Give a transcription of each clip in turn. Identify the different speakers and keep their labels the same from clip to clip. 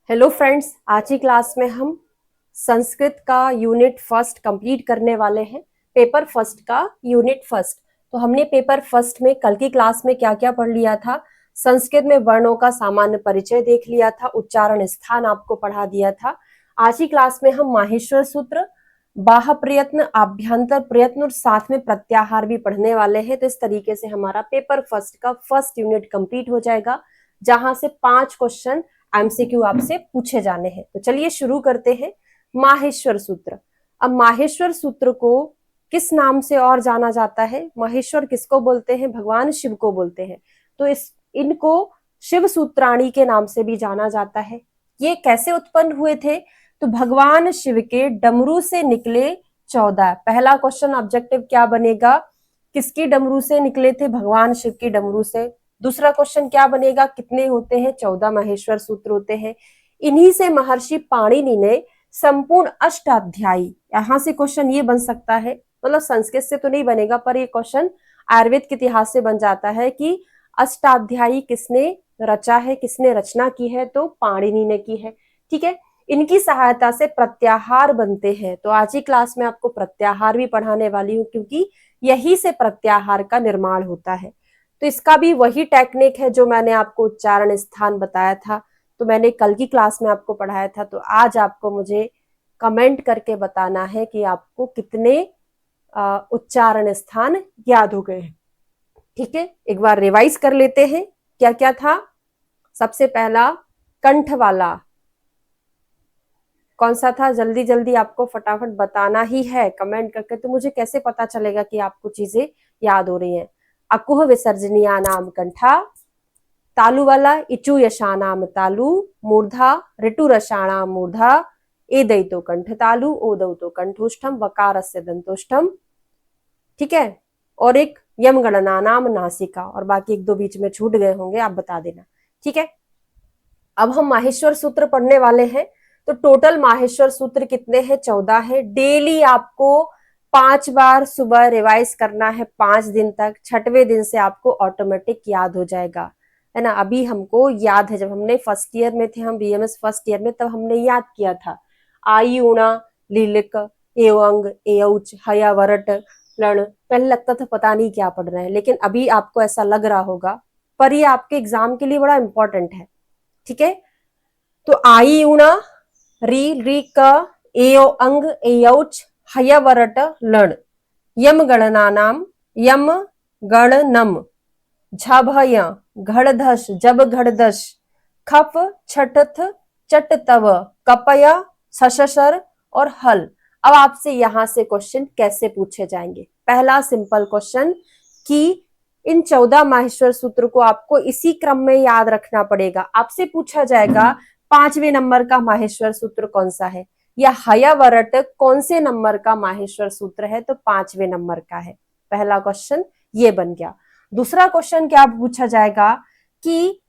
Speaker 1: Hello friends, आज की class में हम संस्कृत का यूनिट फर्स्ट कंप्लीट करने वाले हैं। पेपर फर्स्ट का यूनिट फर्स्ट। तो हमने पेपर फर्स्ट में कल की क्लास में क्या क्या पढ़ लिया था। संस्कृत में वर्णों का सामान्य परिचय देख लिया था, उच्चारण स्थान आपको पढ़ा दिया था। आज की क्लास में हम माहेश्वर सूत्र, बाह्य प्रयत्न, आभ्यंतर प्रयत्न और साथ में प्रत्याहार भी पढ़ने वाले हैं। तो इस तरीके से हमारा पेपर फर्स्ट का फर्स्ट यूनिट कंप्लीट हो जाएगा, जहां से 5 क्वेश्चन एमसीक्यू आपसे पूछे जाने हैं। तो चलिए शुरू करते हैं। माहेश्वर सूत्र। अब माहेश्वर सूत्र को किस नाम से और जाना जाता है? महेश्वर किसको बोलते हैं? भगवान शिव को बोलते हैं। तो इनको शिव सूत्राणी के नाम से भी जाना जाता है। ये कैसे उत्पन्न हुए थे? तो भगवान शिव के डमरू से निकले 14। पहला क्वेश्चन ऑब्जेक्टिव क्या बनेगा? किसकी डमरू से निकले थे? भगवान शिव की डमरू से। दूसरा क्वेश्चन क्या बनेगा? कितने होते हैं? 14 माहेश्वर सूत्र होते हैं। इन्हीं से महर्षि पाणिनि ने संपूर्ण अष्टाध्यायी, यहां से क्वेश्चन ये बन सकता है, मतलब संस्कृत से तो नहीं बनेगा पर ये क्वेश्चन आयुर्वेद के इतिहास से बन जाता है कि अष्टाध्यायी किसने रचा है, किसने रचना की है? तो पाणिनि ने की है। ठीक है, इनकी सहायता से प्रत्याहार बनते हैं। तो आज ही क्लास में आपको प्रत्याहार भी पढ़ाने वाली हूँ, क्योंकि यही से प्रत्याहार का निर्माण होता है। तो इसका भी वही टेक्निक है जो मैंने आपको उच्चारण स्थान बताया था, तो मैंने कल की क्लास में आपको पढ़ाया था। तो आज आपको मुझे कमेंट करके बताना है कि आपको कितने उच्चारण स्थान याद हो गए हैं। ठीक है, एक बार रिवाइज कर लेते हैं क्या क्या था। सबसे पहला कंठ वाला कौन सा था? जल्दी जल्दी आपको फटाफट बताना ही है कमेंट करके, तो मुझे कैसे पता चलेगा कि आपको चीजें याद हो रही हैं। अकुह विसर्जनीया नाम कंठा, तालु वाला इचु यशानाम तालु, मूर्धा ऋतु रसाणाम मूर्धा, ए दयितो कंठ तालु, ओ दौतो कंठोष्ठम, वकारस्य दंतोष्ठम। ठीक है, और एक यम गणना नाम नासिका, और बाकी एक दो बीच में छूट गए होंगे, आप बता देना। ठीक है, अब हम माहेश्वर सूत्र पढ़ने वाले हैं। तो टोटल माहेश्वर सूत्र कितने हैं? 14 है। डेली आपको 5 बार सुबह रिवाइज करना है, 5 दिन तक। 6वें दिन से आपको ऑटोमेटिक याद हो जाएगा, है ना। अभी हमको याद है, जब हमने फर्स्ट ईयर में थे, हम बीएमएस फर्स्ट ईयर में, तब हमने याद किया था आई ऊणा लीलिक एवंग एउच हया वरट लण। पहले लगता था पता नहीं क्या पढ़ रहे हैं, लेकिन अभी आपको ऐसा लग रहा होगा, पर ये आपके एग्जाम के लिए बड़ा इंपॉर्टेंट है। ठीक है, तो आई ऊणा री री क एओ अंग एयौच हयवरट लण, यम गणनानाम यम गणनम, झभय घड़धस जब घड़दश, खप छठथ चट तव, कपय सशसर और हल। अब आपसे यहां से क्वेश्चन कैसे पूछे जाएंगे? पहला सिंपल क्वेश्चन कि इन 14 माहेश्वर सूत्र को आपको इसी क्रम में याद रखना पड़ेगा। आपसे पूछा जाएगा 5वें नंबर का माहेश्वर सूत्र कौन सा है, या हयावरट कौन से नंबर का माहेश्वर सूत्र है? तो 5वें नंबर का है। पहला क्वेश्चन ये बन गया। दूसरा क्वेश्चन क्या पूछा जाएगा कि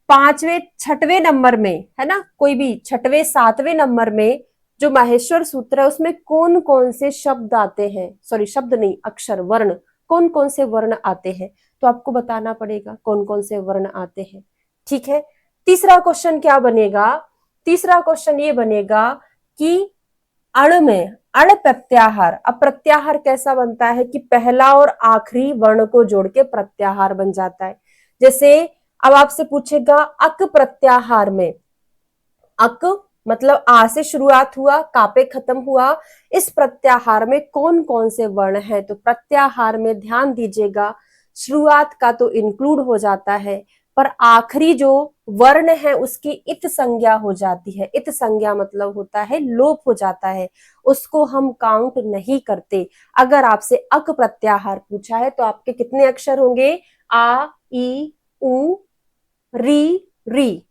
Speaker 1: 5वें 6वें नंबर में, है ना, कोई भी 6वें 7वें नंबर में जो माहेश्वर सूत्र है उसमें कौन कौन से शब्द आते हैं, सॉरी शब्द नहीं, अक्षर, वर्ण, कौन कौन से वर्ण आते हैं? तो आपको बताना पड़ेगा कौन कौन से वर्ण आते हैं। ठीक है, तीसरा क्वेश्चन क्या बनेगा? तीसरा क्वेश्चन ये बनेगा कि अण में अण प्रत्याहार। अब प्रत्याहार कैसा बनता है कि पहला और आखिरी वर्ण को जोड़ के प्रत्याहार बन जाता है। जैसे अब आपसे पूछेगा अक प्रत्याहार में, अक मतलब आ से शुरुआत हुआ, का पे खत्म हुआ, इस प्रत्याहार में कौन कौन से वर्ण है? तो प्रत्याहार में ध्यान दीजिएगा, शुरुआत का तो इंक्लूड हो जाता है, पर आखिरी जो वर्ण है उसकी इत संज्ञा हो जाती है। इत संज्ञा मतलब होता है लोप हो जाता है, उसको हम काउंट नहीं करते। अगर आपसे अक प्रत्याहार पूछा है तो आपके कितने अक्षर होंगे? आ, ई, उ, री, री,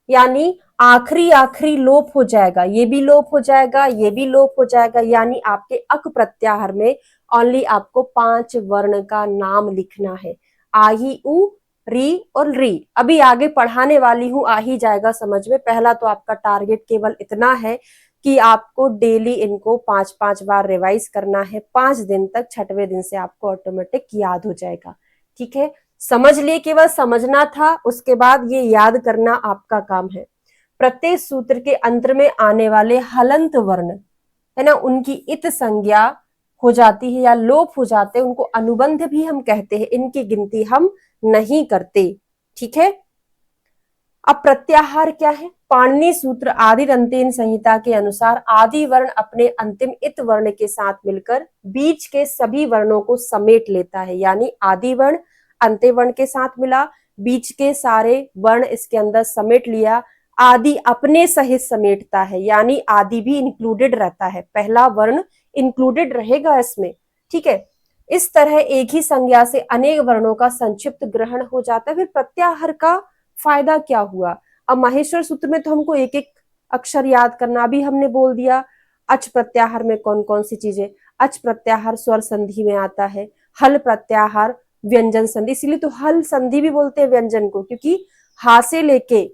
Speaker 1: यानी आखिरी आखिरी लोप हो जाएगा, ये भी लोप हो जाएगा, ये भी लोप हो जाएगा। यानी आपके अक प्रत्याहार में ओनली आपको 5 वर्ण का नाम लिखना है, आ ही उ री और री। अभी आगे पढ़ाने वाली हूं, आ ही जाएगा समझ में। पहला तो आपका टारगेट केवल इतना है कि आपको डेली इनको 5-5 बार रिवाइज करना है, 5 दिन तक। 6वें दिन से आपको ऑटोमेटिक याद हो जाएगा। ठीक है, समझ लिए, केवल समझना था, उसके बाद ये याद करना आपका काम है। प्रत्येक सूत्र के अंत में आने वाले हलंत वर्ण है ना, उनकी इत संज्ञा हो जाती है या लोप हो जाते हैं, उनको अनुबंध भी हम कहते हैं, इनकी गिनती हम नहीं करते। ठीक है। अब प्रत्याहार क्या है? पाणिनि सूत्र आदि अंत्यन संहिता के अनुसार आदि वर्ण अपने अंतिम इत वर्ण के साथ मिलकर बीच के सभी वर्णों को समेट लेता है। यानी आदि वर्ण अंत्य वर्ण के साथ मिला, बीच के सारे वर्ण इसके अंदर समेट लिया, आदि अपने सहित समेटता है, यानी आदि भी इंक्लूडेड रहता है, पहला वर्ण इंक्लूडेड रहेगा इसमें। ठीक है। इस तरह एक ही संज्ञा से अनेक वर्णों का संक्षिप्त ग्रहण हो जाता है। फिर प्रत्याहार का फायदा क्या हुआ? अब माहेश्वर सूत्र में तो हमको एक एक अक्षर याद करना, अभी हमने बोल दिया अच प्रत्याहार में कौन कौन सी चीजें। अच प्रत्याहार स्वर संधि में आता है, हल प्रत्याहार व्यंजन संधि, इसीलिए तो हल संधि भी बोलते हैं व्यंजन को, क्योंकि हा से लेके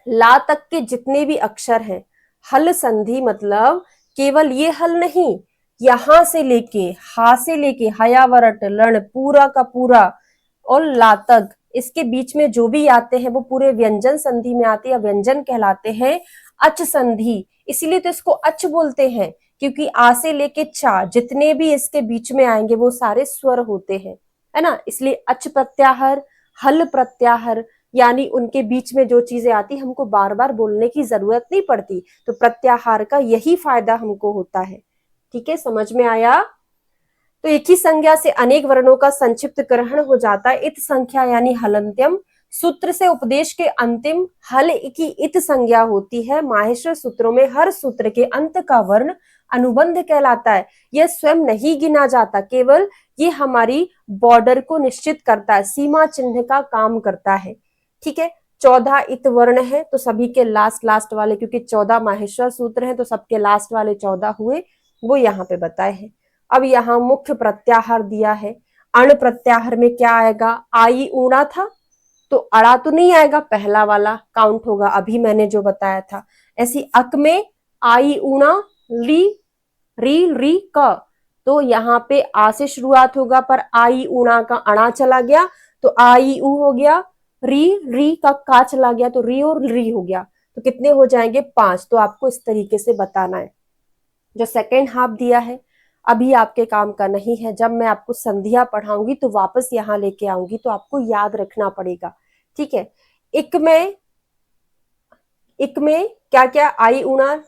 Speaker 1: ला तक के जितने भी अक्षर हैं, हल संधि मतलब केवल ये हल नहीं, यहां से लेके हा से लेके हयावरट लण पूरा का पूरा और ला तक, इसके बीच में जो भी आते हैं वो पूरे व्यंजन संधि में आते हैं, व्यंजन कहलाते हैं अच संधि। इसीलिए तो इसको अच बोलते हैं, क्योंकि आ से लेके चा जितने भी इसके बीच में आएंगे वो सारे स्वर होते हैं, है ना। इसलिए अच प्रत्याहार, हल प्रत्याहार, यानी उनके बीच में जो चीजें आती हमको बार बार बोलने की जरूरत नहीं पड़ती। तो प्रत्याहार का यही फायदा हमको होता है। ठीक है, समझ में आया? तो एक ही संज्ञा से अनेक वर्णों का संक्षिप्त ग्रहण हो जाता है। इत संख्या यानी हलंत्यम। सूत्र से उपदेश के अंतिम हल की इत संज्ञा होती है। माहेश्वर सूत्रों में हर सूत्र के अंत का वर्ण अनुबंध कहलाता है। यह स्वयं नहीं गिना जाता, केवल ये हमारी बॉर्डर को निश्चित करता है, सीमा चिन्ह का काम करता है। ठीक है। 14 इत वर्ण है तो सभी के लास्ट वाले, क्योंकि 14 माहेश्वर सूत्र हैं तो सबके लास्ट वाले 14 हुए, वो यहाँ पे बताए हैं। अब यहाँ मुख्य प्रत्याहार दिया है। अण प्रत्याहार में क्या आएगा? आई ऊणा था तो अड़ा तो नहीं आएगा, पहला वाला काउंट होगा, अभी मैंने जो बताया था। ऐसी अक में आई ऊणा ली री री क, तो यहाँ पे आ से शुरुआत होगा, पर आई ऊणा का अणा चला गया तो आई ऊ हो गया, री री का चला गया तो री और री हो गया, तो कितने हो जाएंगे? 5। तो आपको इस तरीके से बताना है। जो सेकेंड हाफ दिया है अभी आपके काम का नहीं है, जब मैं आपको संधियां पढ़ाऊंगी तो वापस यहाँ लेके आऊंगी, तो आपको याद रखना पड़ेगा। ठीक है। इक में क्या क्या? आई ऊणा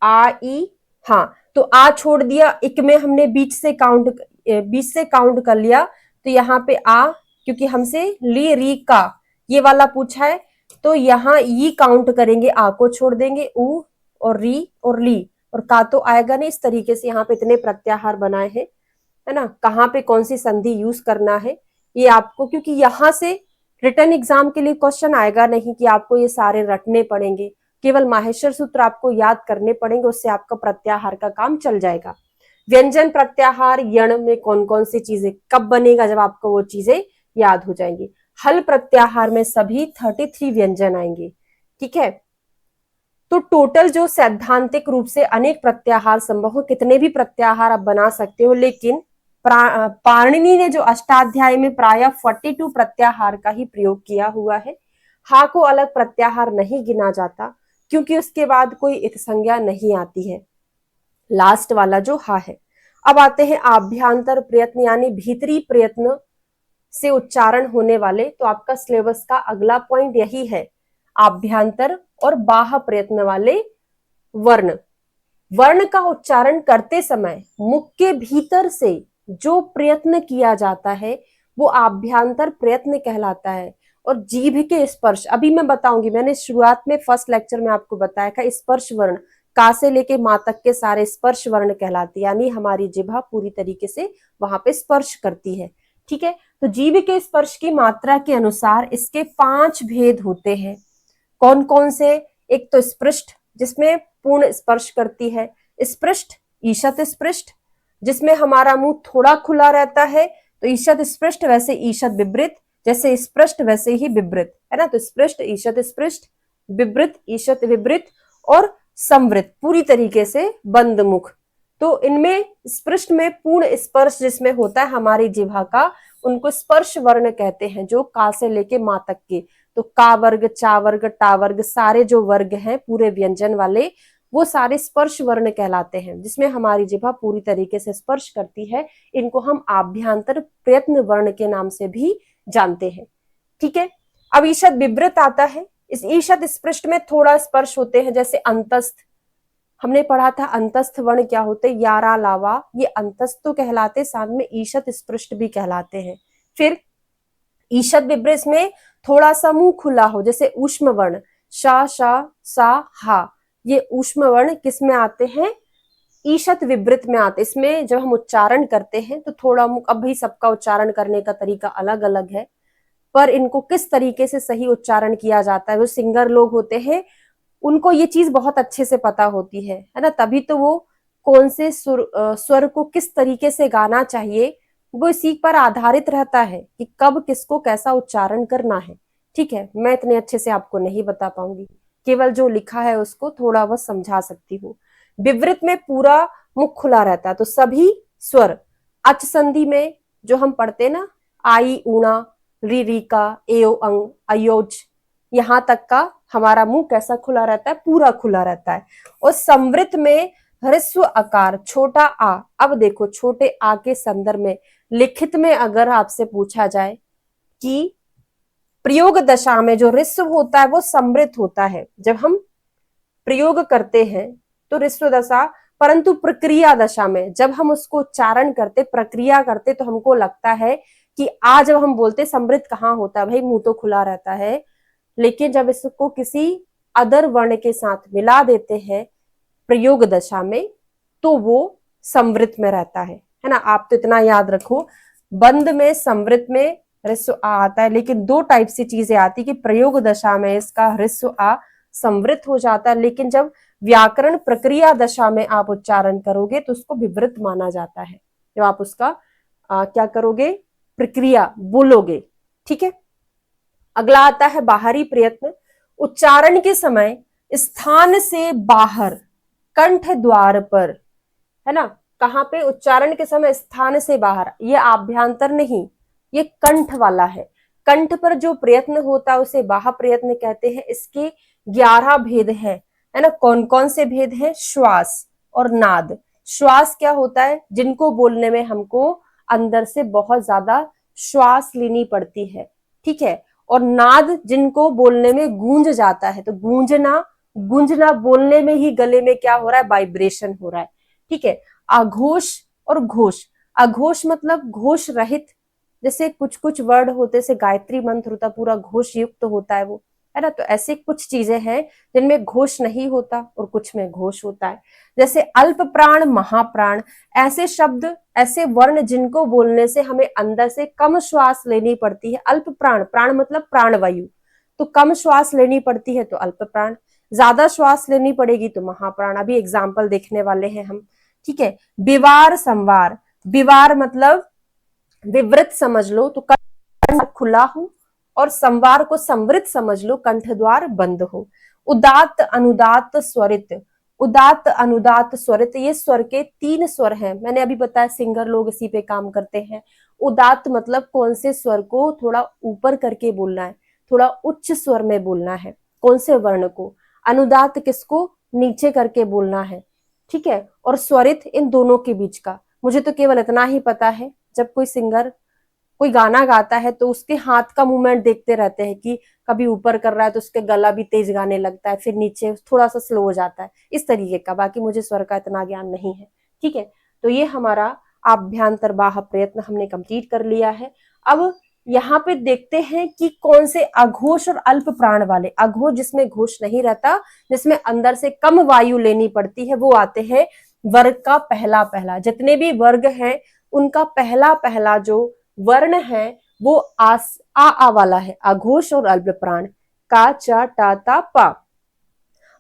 Speaker 1: आ ई, हाँ, तो आ छोड़ दिया, इक में हमने बीच से काउंट कर लिया, तो यहाँ पे आ, क्योंकि हमसे ली री का ये वाला पूछा है, तो यहाँ ई काउंट करेंगे, आ को छोड़ देंगे, ऊ और री और ली, और का तो आएगा नहीं। इस तरीके से यहाँ पे इतने प्रत्याहार बनाए हैं, है ना। कहाँ पे कौन सी संधि यूज करना है ये आपको, क्योंकि यहाँ से रिटर्न एग्जाम के लिए क्वेश्चन आएगा नहीं कि आपको ये सारे रटने पड़ेंगे, केवल माहेश्वर सूत्र आपको याद करने पड़ेंगे, उससे आपका प्रत्याहार का काम चल जाएगा। व्यंजन प्रत्याहार यण में कौन कौन सी चीजें कब बनेगा? जब आपको वो चीजें याद हो जाएंगी। हल प्रत्याहार में सभी 33 व्यंजन आएंगे। ठीक है। तो टोटल जो सैद्धांतिक रूप से अनेक प्रत्याहार संभव हो, कितने भी प्रत्याहार आप बना सकते हो, लेकिन पाणिनि ने जो अष्टाध्याय में प्रायः 42 प्रत्याहार का ही प्रयोग किया हुआ है। हा को अलग प्रत्याहार नहीं गिना जाता, क्योंकि उसके बाद कोई इत संज्ञा नहीं आती है, लास्ट वाला जो हा है। अब आते हैं आभ्यंतर प्रयत्न, यानी भीतरी प्रयत्न से उच्चारण होने वाले। तो आपका सिलेबस का अगला पॉइंट यही है, आभ्यंतर और बाह्य प्रयत्न वाले वर्ण। वर्ण का उच्चारण करते समय मुख के भीतर से जो प्रयत्न किया जाता है वो आभ्यंतर प्रयत्न कहलाता है। और जीभ के स्पर्श, अभी मैं बताऊंगी, मैंने शुरुआत में फर्स्ट लेक्चर में आपको बताया था, स्पर्श वर्ण का से लेके मां तक के सारे स्पर्श वर्ण कहलाते, यानी हमारी जिह्वा पूरी तरीके से वहां पे स्पर्श करती है। ठीक है। तो जीभ के स्पर्श की मात्रा के अनुसार इसके 5 भेद होते हैं। कौन कौन से? एक तो स्पृष्ट, जिसमें पूर्ण स्पर्श करती है। स्पृष्ट, ईशत स्पृष्ट, जिसमें हमारा मुंह थोड़ा खुला रहता है, तो ईशत स्पृष्ट, वैसे ईशत विवृत, जैसे स्पृष्ट वैसे ही विवृत, है ना। तो स्पृष्ट, ईशत स्पृष्ट, विवृत, ईशत विवृत, और संवृत, पूरी तरीके से बंद मुख। तो इनमें स्पृष्ट में पूर्ण स्पर्श जिसमें होता है हमारी जिह्वा का, उनको स्पर्श वर्ण कहते हैं, जो का से लेके मां तक के। तो का वर्ग, चा वर्ग, टा वर्ग, सारे जो वर्ग हैं पूरे व्यंजन वाले, वो सारे स्पर्श वर्ण कहलाते हैं, जिसमें हमारी जिह्वा पूरी तरीके से स्पर्श करती है। इनको हम आभ्यंतर प्रयत्न वर्ण के नाम से भी जानते हैं। ठीक है, अब ईषद विवृत आता है। इस ईषद स्पृष्ट में थोड़ा स्पर्श होते हैं, जैसे अंतस्थ, हमने पढ़ा था अंतस्थ वर्ण क्या होते, यारा लावा, ये अंतस्थ तो कहलाते, साथ में ईषद स्पृष्ट भी कहलाते हैं। फिर ईषद विवृत में थोड़ा सा मुंह खुला हो, जैसे ऊष्म वर्ण, शा, शा, सा, हा, ये ऊष्म वर्ण किस में आते हैं, ईषद विवृत में आते। इसमें जब हम उच्चारण करते हैं तो थोड़ा मुख, अब भाई सबका उच्चारण करने का तरीका अलग अलग है, पर इनको किस तरीके से सही उच्चारण किया जाता है, वो सिंगर लोग होते हैं उनको ये चीज बहुत अच्छे से पता होती है ना, तभी तो वो कौन से स्वर को किस तरीके से गाना चाहिए वो इसी पर आधारित रहता है कि कब किसको कैसा उच्चारण करना है। ठीक है, मैं इतने अच्छे से आपको नहीं बता पाऊंगी, केवल जो लिखा है उसको थोड़ा बहुत समझा सकती हूँ। विवृत में पूरा मुख खुला रहता है, तो सभी स्वर अच संधि में जो हम पढ़ते ना, आई, ऊणा, री, रीका, एओ, अंग, अयोज, यहां तक का हमारा मुंह कैसा खुला रहता है, पूरा खुला रहता है। और संवृत में ह्रस्व आकार, छोटा आ। अब देखो, छोटे आ के संदर्भ में लिखित में अगर आपसे पूछा जाए कि प्रयोग दशा में जो ह्रस्व होता है वो संवृत होता है, जब हम प्रयोग करते हैं तो ह्रस्व दशा, परंतु प्रक्रिया दशा में जब हम उसको उच्चारण करते, प्रक्रिया करते, तो हमको लगता है कि आ जब हम बोलते संवृत कहाँ होता है, भाई मुंह तो खुला रहता है, लेकिन जब इसको किसी अदर वर्ण के साथ मिला देते हैं प्रयोग दशा में तो वो संवृत में रहता है ना। आप तो इतना याद रखो, बंद में संवृत में ह्रस्व आ आता है, लेकिन दो टाइप से चीजें आती कि प्रयोग दशा में इसका ह्रस्व आ संवृत हो जाता है, लेकिन जब व्याकरण प्रक्रिया दशा में आप उच्चारण करोगे तो उसको विवृत माना जाता है, जब आप उसका क्या करोगे, प्रक्रिया बोलोगे। ठीक है, अगला आता है बाहरी प्रयत्न। उच्चारण के समय स्थान से बाहर, कंठ द्वार पर, है ना, कहां पे, उच्चारण के समय स्थान से बाहर, ये आभ्यंतर नहीं, ये कंठ वाला है। कंठ पर जो प्रयत्न होता है उसे बाह्य प्रयत्न कहते हैं। इसके 11 भेद हैं, है ना। कौन कौन से भेद हैं, श्वास और नाद। श्वास क्या होता है, जिनको बोलने में हमको अंदर से बहुत ज्यादा श्वास लेनी पड़ती है, ठीक है। और नाद जिनको बोलने में गूंज जाता है, तो गूंजना, गूंजना बोलने में ही गले में क्या हो रहा है, वाइब्रेशन हो रहा है, ठीक है। आघोष और घोष, अघोष मतलब घोष रहित, जैसे कुछ कुछ वर्ड होते से गायत्री मंत्र होता पूरा घोष युक्त होता है वो, है ना। तो ऐसे कुछ चीजें हैं जिनमें घोष नहीं होता और कुछ में घोष होता है। जैसे अल्प प्राण, महाप्राण, ऐसे शब्द, ऐसे वर्ण जिनको बोलने से हमें अंदर से कम श्वास लेनी पड़ती है। अल्प प्राण, प्राण मतलब प्राणवायु, तो कम श्वास लेनी पड़ती है तो अल्प प्राण, ज्यादा श्वास लेनी पड़ेगी तो महाप्राण। अभी एग्जाम्पल देखने वाले हैं हम, ठीक है। विवार, संवार, विवार मतलब विवृत समझ लो तो कंठ खुला हो, और संवार को संवृत समझ लो, कंठ द्वार बंद हो। उदात्त, अनुदात्त, स्वरित, उदात्त, अनुदात्त, स्वरित, ये स्वर के 3 स्वर हैं। मैंने अभी बताया सिंगर लोग इसी पे काम करते हैं। उदात्त मतलब कौन से स्वर को थोड़ा ऊपर करके बोलना है, थोड़ा उच्च स्वर में बोलना है, कौन से वर्ण को। अनुदात्त किसको, नीचे करके बोलना है, ठीक है। और स्वरित इन दोनों के बीच का। मुझे तो केवल इतना ही पता है, जब कोई सिंगर कोई गाना गाता है तो उसके हाथ का मूवमेंट देखते रहते हैं कि कभी ऊपर कर रहा है तो उसके गला भी तेज गाने लगता है, फिर नीचे थोड़ा सा स्लो हो जाता है, इस तरीके का। बाकी मुझे स्वर का इतना ज्ञान नहीं है, ठीक है। तो ये हमारा आभ्यंतर बाह्य प्रयत्न हमने कंप्लीट कर लिया है। अब यहाँ पे देखते हैं कि कौन से अघोष और अल्प प्राण वाले, अघोष जिसमें घोष नहीं रहता, जिसमें अंदर से कम वायु लेनी पड़ती है, वो आते हैं वर्ग का पहला पहला। जितने भी वर्ग हैं उनका पहला पहला जो वर्ण है वो आ वाला है, अघोष और अल्प प्राण, का, चा, टा, ता, पा।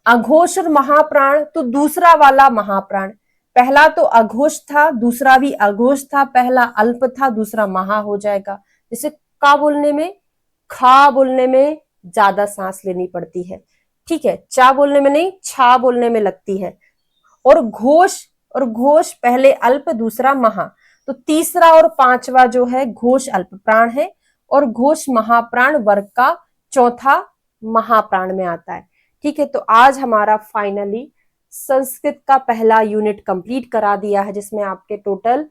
Speaker 1: अघोष और महाप्राण तो दूसरा वाला महाप्राण, पहला तो अघोष था, दूसरा भी अघोष था, पहला अल्प था, दूसरा महा हो जाएगा। जैसे का बोलने में, खा बोलने में ज्यादा सांस लेनी पड़ती है, ठीक है। चा बोलने में नहीं, छा बोलने में लगती है। और घोष पहले अल्प, दूसरा महा, तो तीसरा और पांचवा जो है घोष अल्प प्राण है और घोष महाप्राण वर्ग का चौथा महाप्राण में आता है। ठीक है, तो आज हमारा फाइनली संस्कृत का पहला यूनिट कंप्लीट करा दिया है, जिसमें आपके टोटल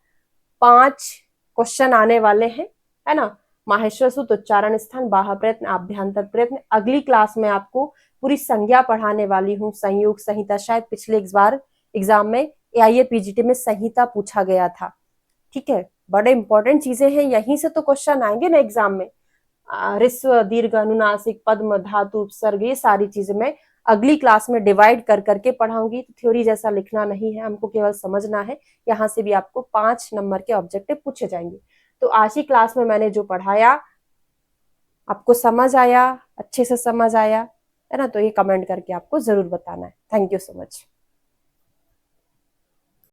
Speaker 1: 5 क्वेश्चन आने वाले हैं, है ना। माहेश्वर सूत्र, उच्चारण स्थान, बाह्य प्रयत्न, आभ्यंतर प्रयत्न। अगली क्लास में आपको पूरी संज्ञा पढ़ाने वाली हूँ, संयुक्त, संहिता। शायद पिछले इस बार एग्जाम में AIA PGT में संहिता पूछा गया था। ठीक है, बड़े इंपॉर्टेंट चीजें हैं, यहीं से तो क्वेश्चन आएंगे ना एग्जाम में। ऋस्व, दीर्घ, अनुनासिक, पद्म, धातु, उपसर्ग, ये सारी चीजें मैं अगली क्लास में डिवाइड कर करके पढ़ाऊंगी। तो थ्योरी जैसा लिखना नहीं है, हमको केवल समझना है। यहाँ से भी आपको 5 नंबर के ऑब्जेक्टिव पूछे जाएंगे। तो आज की क्लास में मैंने जो पढ़ाया आपको समझ आया, अच्छे से समझ आया, है ना। तो ये कमेंट करके आपको जरूर बताना है। Thank you so much.